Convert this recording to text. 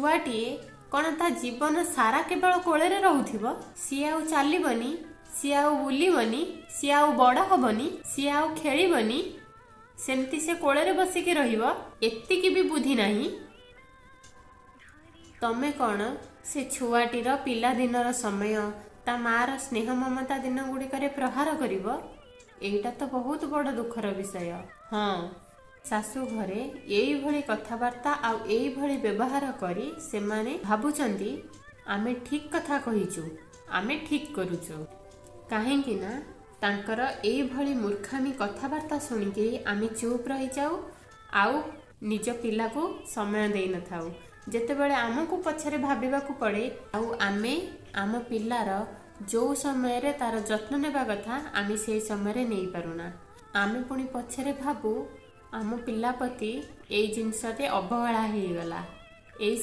छुआटीए कौन ता जीवन सारा केवल कोଳରେ ରହୁଥିବ? ସିଏ ଆଉ ଚାଲିବନି, ସିଏ ଆଉ ବୁଲିବନି, ସିଏ ଆଉ ବଡ଼ ହବନି, ସିଏ ଆଉ ଖେଳିବନି, ସେମିତି ସେ କୋଳରେ ବସିକି ରହିବ? ଏତିକି ବି ବୁଦ୍ଧି ନାହିଁ? ତମେ କ'ଣ ସେ ଛୁଆଟିର ପିଲାଦିନର ସମୟ, ତା ମାର ସ୍ନେହ ମମତା ଦିନ ଗୁଡ଼ିକରେ ପ୍ରହାର କରିବ? ଏଇଟା ତ ବହୁତ ବଡ଼ ଦୁଃଖର ବିଷୟ। ହଁ, ଶାଶୁ ଘରେ ଏଇଭଳି କଥାବାର୍ତ୍ତା ଆଉ ଏଇଭଳି ବ୍ୟବହାର କରି ସେମାନେ ଭାବୁଛନ୍ତି ଆମେ ଠିକ୍ କଥା କହିଛୁ, ଆମେ ଠିକ୍ କରୁଛୁ। କାହିଁକି ନା ତାଙ୍କର ଏଇଭଳି ମୂର୍ଖାମୀ କଥାବାର୍ତ୍ତା ଶୁଣିକି ଆମେ ଚୁପ୍ ରହିଯାଉ ଆଉ ନିଜ ପିଲାକୁ ସମୟ ଦେଇନଥାଉ। ଯେତେବେଳେ ଆମକୁ ପଛରେ ଭାବିବାକୁ ପଡ଼େ ଆଉ ଆମେ ଆମ ପିଲାର ଯେଉଁ ସମୟରେ ତାର ଯତ୍ନ ନେବା କଥା ଆମେ ସେଇ ସମୟରେ ନେଇପାରୁନା। ଆମେ ପୁଣି ପଛରେ ଭାବୁ ଆମ ପିଲା ପ୍ରତି ଏଇ ଜିନିଷଟେ ଅବହେଳା ହେଇଗଲା। ଏଇ